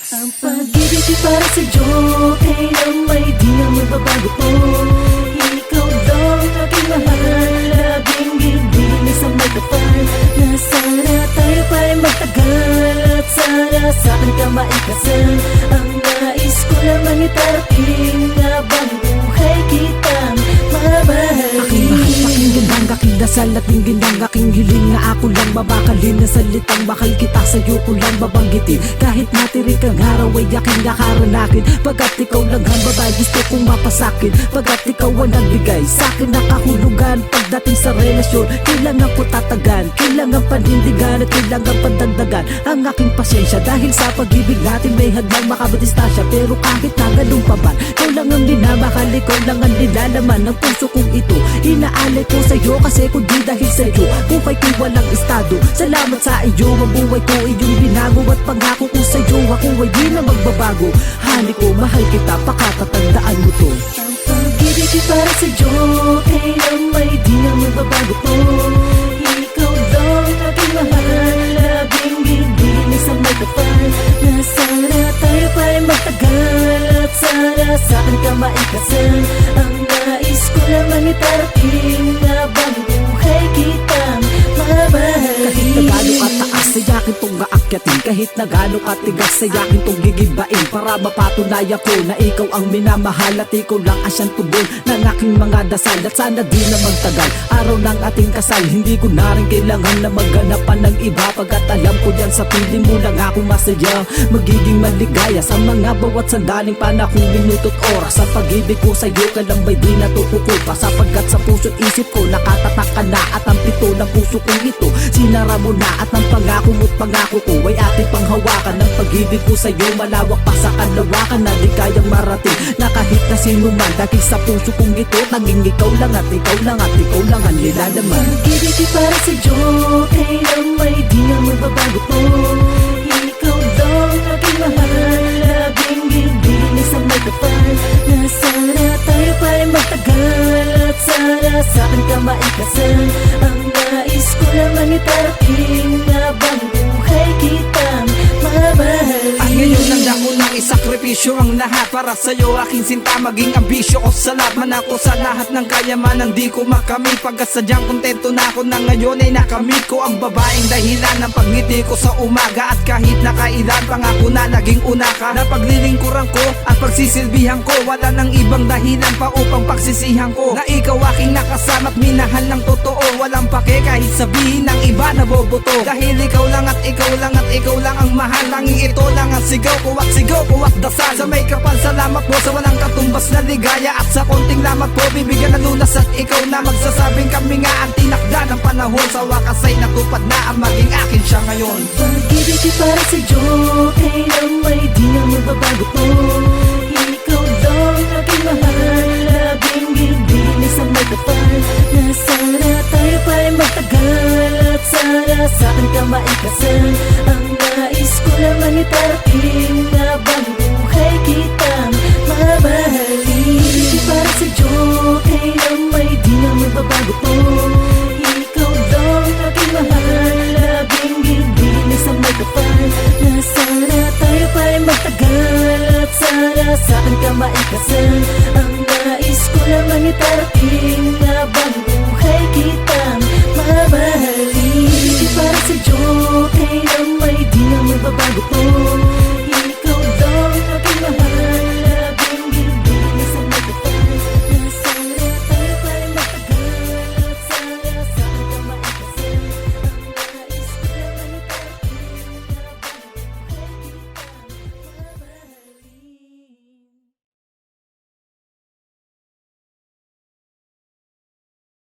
Ang pag-ibig ay para sa'yo, kaya may di na magbabago po. Ikaw daw ang aking mahal, laging gibilis ang may kapal. Na sana tayo pa'y magtagal, at sana sa'kin ka maikasal. Ang nais ko lamang itarating, habang buhay kitang mamahalin. Aking mahal, pakinggan ang aking dasal at tingin ang aking hiling, na ako lang babakalin na salitang mahal kita, sa'yo ko lang babanggitin. Kahit matirik ang araw ay aking nakaranakin, pagkat ikaw lang ang babae gusto kong mapasakin. Pagkat ikaw ang nagbigay sa'kin ng kahulugan, pagdating sa relasyon kailangan ko tatagan, kailangan panindigan at kailangan pandagdagan ang aking pasensya. Dahil sa pag-ibig natin may hadlang makabadistansya, pero kahit na ganun pa ba, ikaw lang ang minamahal, ikaw lang ang nilalaman ng puso kong ito. Inaalay ko sa'yo kasi kundi dahil sa'yo buhay ko walang estado. Salamat sa iyo, ang buhay ko iyong binago, at pangako ko sa'yo ako ay di na magbabago. Hali ko, mahal kita, pakatatandaan mo to. Ang pag-ibig ay para sa'yo, kaya may di na magbabago po. Ikaw daw ang aking mahal, laging gibilis ang may kapal. Na sana tayo pa'y magtagal, at sana sa'kin ka maikasal. Ang nais ko lamang itarating, habang buhay kitang mamahalin. Kahit na gano'ng kataas ay akin tong maakyatin, kahit na gano'ng katigas ay akin tong gigibain, para mapatunayan ko na ikaw ang minamahal, at ikaw lang ang siyang tugon ng aking mga dasal. At sana di na magtagal araw ng ating kasal, hindi ko na rin kailangan na maghanap pa ng iba, pagkat alam ko yan sa piling mo lang ako masaya. Magiging maligaya sa mga bawat sandaling panahon, minuto't oras. Sa pag-ibig ko sa'yo kalambay di natutukol pa, sapagkat sa puso't isip ko nakatatak ka na, at ang pito ng puso kong ito sinara mo na, at ang pangako mo't pangako ko ay ating panghawakan. Ng pag-ibig ko sa'yo malawak pa sa kalawakan, na di kayang marating na kahit na sino man. Dahil sa puso kong ito tanging ikaw lang, at ikaw lang, at ikaw lang ang nilalaman. Pag-ibig ay para sa'yo, kaya may di na magbabago po. Ikaw daw ang aking mahal, laging gibilis ang may kapal. Na sana tayo pa'y magtagal, at sana sa'kin ka maikasal. Ang nais ko lamang itarating, habang buhay kitang mamahalin. At ngayon handa ko nang isakripisyo ang lahat para sa'yo, aking sinta, maging ambisyo ko sa lahat. Man ako sa lahat ng kayamanan di ko makamit, pagkat sadyang kontento na ako na ngayon ay nakamit ko ang babaeng dahilan ng pagngiti ko sa umaga. At kahit nakailan pangako na naging una ka, na paglilingkuran ko at pagsisilbihan ko, wala nang ibang dahilan pa upang pagsisihan ko, na ikaw aking nakasama at minahal ng totoo. Walang pake kahit sabihin ng iba na boboto, dahil ikaw lang at ikaw lang at ikaw lang ang mahal. Tanging ito lang ang sigaw ko at dasal. Sa may kapal salamat po sa walang katumbas na ligaya, at sa konting lamat po bibigyan ng lunas. At ikaw na magsasabing kami nga ang tinakda ng panahon, sa wakas ay natupad na ang maging akin siya ngayon. Pag-ibig ay para sa'yo, kaya may di na magbabago po. Ikaw daw ang aking mahal, laging gibilis ang may kapal. Na sana tayo pa'y magtagal, at sana sa'kin ka maikasal. Ang nais ko lamang itarating, habang buhay kitang mamahalin. Pag-ibig ay para sa'yo, kaya may di na magbabago po. Ikaw daw ang aking mahal, laging gibilis ang may kapal. Na sana tayo pa'y magtagal, at sana sa'kin ka maikasal. Ang nais ko lamang itarating, habang buhay kitang mamahalin. Pag-ibig ay para sa'yo, kaya may di na magbabago po.